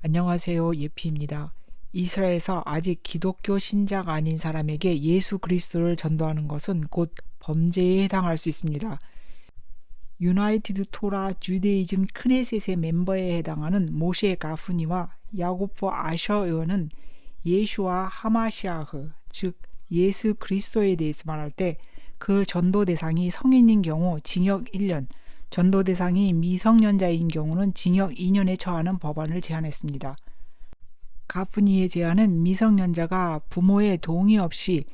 안녕하세요. 예피입니다. 이스라엘에서 아직 기독교 신자가 아닌 사람에게 예수 그리스도를 전도하는 것은 곧 범죄에 해당할 수 있습니다. 유나이티드 토라 주데이즘 크네셋의 멤버에 해당하는 모셰 가프니와 야고포 아셔 의원은 예슈와 하마시아흐, 즉 예수 그리스도에 대해서 말할 때 그 전도 대상이 성인인 경우 징역 1년, 전도 대상이 미성년자인 경우는 징역 2년에 처하는 법안을 제안했습니다. 가프니의 제안은 미성년자가 부모의 동의 없이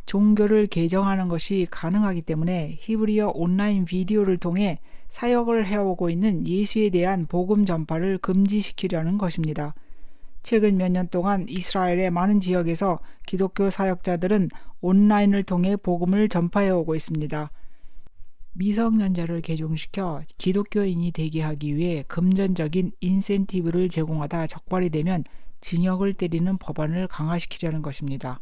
종교를 개정하는 것이 가능하기 때문에 히브리어 온라인 비디오를 통해 사역을 해오고 있는 예수에 대한 복음 전파를 금지시키려는 것입니다. 최근 몇 년 동안 이스라엘의 많은 지역에서 기독교 사역자들은 온라인을 통해 복음을 전파해오고 있습니다. 미성년자를 개종시켜 기독교인이 되게 하기 위해 금전적인 인센티브를 제공하다 적발이 되면 징역을 때리는 법안을 강화시키려는 것입니다.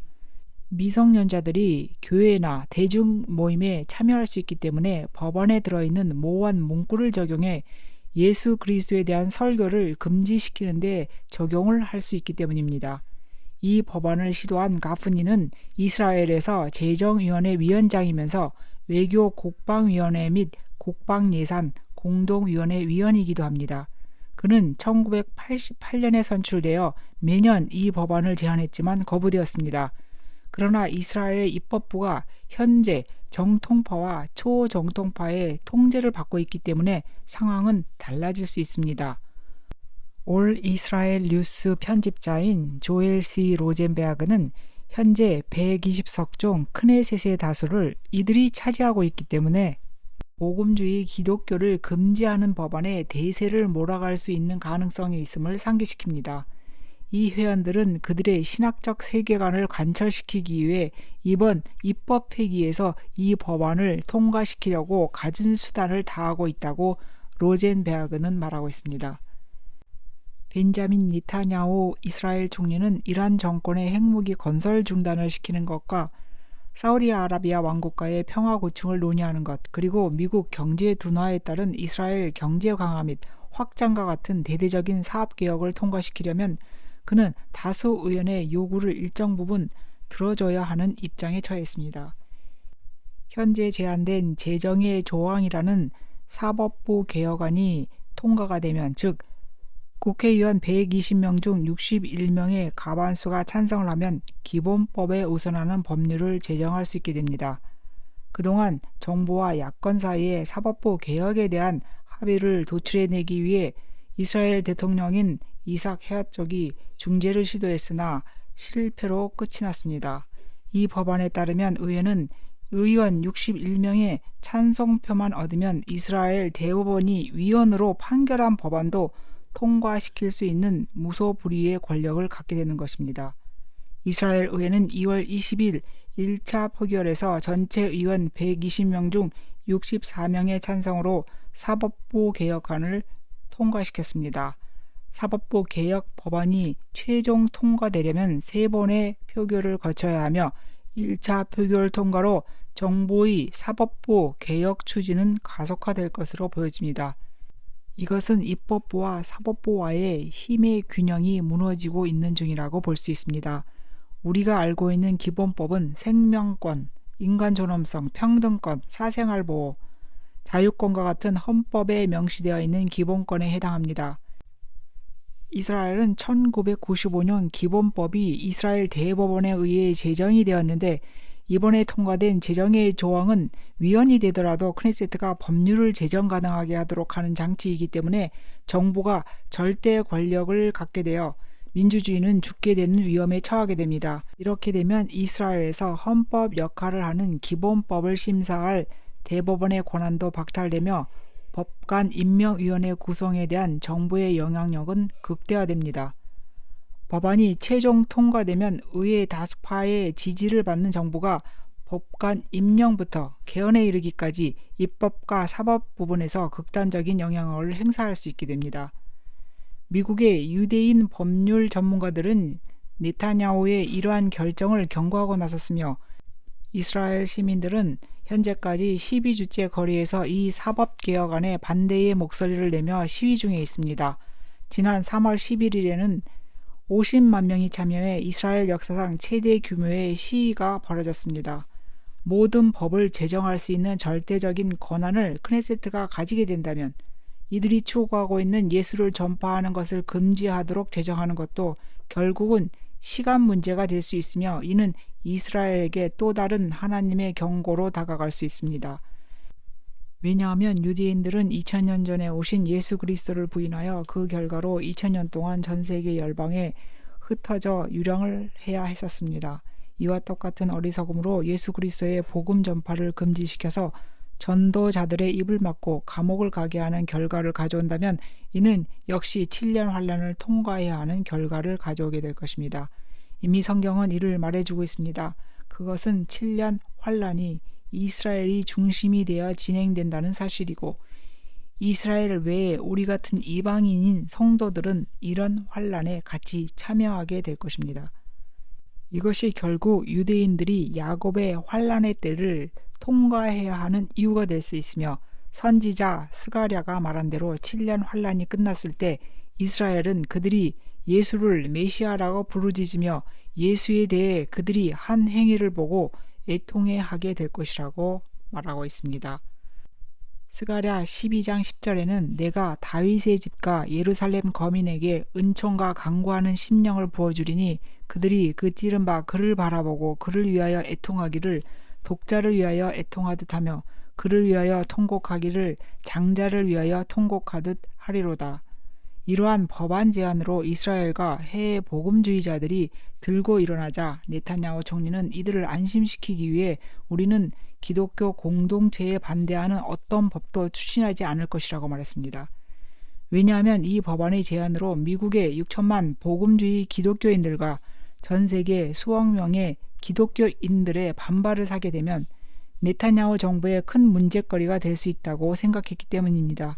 미성년자들이 교회나 대중 모임에 참여할 수 있기 때문에 법안에 들어있는 모호한 문구를 적용해 예수 그리스도에 대한 설교를 금지시키는 데 적용을 할 수 있기 때문입니다. 이 법안을 시도한 가프니는 이스라엘에서 재정위원회 위원장이면서 외교 국방위원회 및 국방예산 공동위원회 위원이기도 합니다. 그는 1988년에 선출되어 매년 이 법안을 제안했지만 거부되었습니다. 그러나 이스라엘의 입법부가 현재 정통파와 초정통파의 통제를 받고 있기 때문에 상황은 달라질 수 있습니다. 올 이스라엘 뉴스 편집자인 조엘 C. 로젠베아그는 현재 120석 중 크네셋의 다수를 이들이 차지하고 있기 때문에 복음주의 기독교를 금지하는 법안에 대세를 몰아갈 수 있는 가능성이 있음을 상기시킵니다. 이 회원들은 그들의 신학적 세계관을 관철시키기 위해 이번 입법회기에서 이 법안을 통과시키려고 갖은 수단을 다하고 있다고 로젠베아그는 말하고 있습니다. 벤자민 니타냐후 이스라엘 총리는 이란 정권의 핵무기 건설 중단을 시키는 것과 사우디아라비아 왕국과의 평화 구축을 논의하는 것, 그리고 미국 경제 둔화에 따른 이스라엘 경제 강화 및 확장과 같은 대대적인 사업개혁을 통과시키려면 그는 다수 의원의 요구를 일정 부분 들어줘야 하는 입장에 처했습니다. 현재 제안된 재정의 조항이라는 사법부 개혁안이 통과가 되면, 즉 국회의원 120명 중 61명의 과반수가 찬성을 하면 기본법에 우선하는 법률을 제정할 수 있게 됩니다. 그동안 정부와 야권 사이의 사법부 개혁에 대한 합의를 도출해내기 위해 이스라엘 대통령인 이삭 헤르조기 중재를 시도했으나 실패로 끝이 났습니다. 이 법안에 따르면 의회는 의원 61명의 찬성표만 얻으면 이스라엘 대법원이 위헌으로 판결한 법안도 통과시킬 수 있는 무소불위의 권력을 갖게 되는 것입니다. 이스라엘 의회는 2월 20일 1차 표결에서 전체 의원 120명 중 64명의 찬성으로 사법부 개혁안을 통과시켰습니다. 사법부 개혁 법안이 최종 통과되려면 3번의 표결을 거쳐야 하며 1차 표결 통과로 정부의 사법부 개혁 추진은 가속화될 것으로 보여집니다. 이것은 입법부와 사법부와의 힘의 균형이 무너지고 있는 중이라고 볼 수 있습니다. 우리가 알고 있는 기본법은 생명권, 인간 존엄성, 평등권, 사생활 보호, 자유권과 같은 헌법에 명시되어 있는 기본권에 해당합니다. 이스라엘은 1995년 기본법이 이스라엘 대법원에 의해 제정이 되었는데 이번에 통과된 제정의 조항은 위헌이 되더라도 크네세트가 법률을 제정 가능하게 하도록 하는 장치이기 때문에 정부가 절대 권력을 갖게 되어 민주주의는 죽게 되는 위험에 처하게 됩니다. 이렇게 되면 이스라엘에서 헌법 역할을 하는 기본법을 심사할 대법원의 권한도 박탈되며 법관 임명위원회 구성에 대한 정부의 영향력은 극대화됩니다. 법안이 최종 통과되면 의회 다수파의 지지를 받는 정부가 법관 임명부터 개헌에 이르기까지 입법과 사법 부분에서 극단적인 영향을 행사할 수 있게 됩니다. 미국의 유대인 법률 전문가들은 네타냐후의 이러한 결정을 경고하고 나섰으며 이스라엘 시민들은 현재까지 12주째 거리에서 이 사법개혁안에 반대의 목소리를 내며 시위 중에 있습니다. 지난 3월 11일에는 50만 명이 참여해 이스라엘 역사상 최대 규모의 시위가 벌어졌습니다. 모든 법을 제정할 수 있는 절대적인 권한을 크네세트가 가지게 된다면 이들이 추구하고 있는 예수를 전파하는 것을 금지하도록 제정하는 것도 결국은 시간 문제가 될 수 있으며 이는 이스라엘에게 또 다른 하나님의 경고로 다가갈 수 있습니다. 왜냐하면 유대인들은 2000년 전에 오신 예수 그리스도를 부인하여 그 결과로 2000년 동안 전 세계 열방에 흩어져 유령을 해야 했었습니다. 이와 똑같은 어리석음으로 예수 그리스도의 복음 전파를 금지시켜서 전도자들의 입을 막고 감옥을 가게 하는 결과를 가져온다면 이는 역시 7년 환란을 통과해야 하는 결과를 가져오게 될 것입니다. 이미 성경은 이를 말해주고 있습니다. 그것은 7년 환란이 이스라엘이 중심이 되어 진행된다는 사실이고 이스라엘 외에 우리 같은 이방인인 성도들은 이런 환란에 같이 참여하게 될 것입니다. 이것이 결국 유대인들이 야곱의 환란의 때를 통과해야 하는 이유가 될 수 있으며 선지자 스가랴가 말한 대로 7년 환란이 끝났을 때 이스라엘은 그들이 예수를 메시아라고 부르짖으며 예수에 대해 그들이 한 행위를 보고 애통해하게 될 것이라고 말하고 있습니다. 스가랴 12장 10절에는 내가 다윗의 집과 예루살렘 거민에게 은총과 강구하는 심령을 부어주리니 그들이 그 찌른 바 그를 바라보고 그를 위하여 애통하기를 독자를 위하여 애통하듯 하며 그를 위하여 통곡하기를 장자를 위하여 통곡하듯 하리로다. 이러한 법안 제안으로 이스라엘과 해외 복음주의자들이 들고 일어나자 네타냐후 총리는 이들을 안심시키기 위해 우리는 기독교 공동체에 반대하는 어떤 법도 추진하지 않을 것이라고 말했습니다. 왜냐하면 이 법안의 제안으로 미국의 6천만 복음주의 기독교인들과 전 세계 수억 명의 기독교인들의 반발을 사게 되면 네타냐후 정부의 큰 문제거리가 될 수 있다고 생각했기 때문입니다.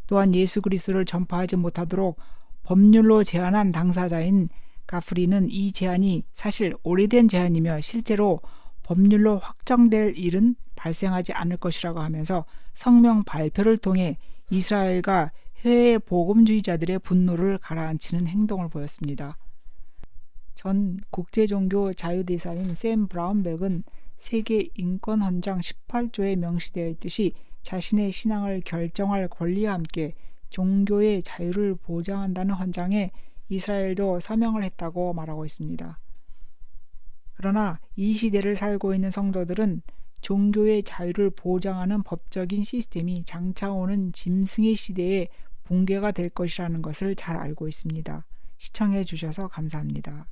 또한 예수 그리스도를 전파하지 못하도록 법률로 제한한 당사자인 가프리는 이 제한이 사실 오래된 제한이며 실제로 법률로 확정될 일은 발생하지 않을 것이라고 하면서 성명 발표를 통해 이스라엘과 해외 복음주의자들의 분노를 가라앉히는 행동을 보였습니다. 전 국제종교 자유대사인 샘 브라운백은 세계 인권헌장 18조에 명시되어 있듯이 자신의 신앙을 결정할 권리와 함께 종교의 자유를 보장한다는 헌장에 이스라엘도 서명을 했다고 말하고 있습니다. 그러나 이 시대를 살고 있는 성도들은 종교의 자유를 보장하는 법적인 시스템이 장차 오는 짐승의 시대에 붕괴가 될 것이라는 것을 잘 알고 있습니다. 시청해 주셔서 감사합니다.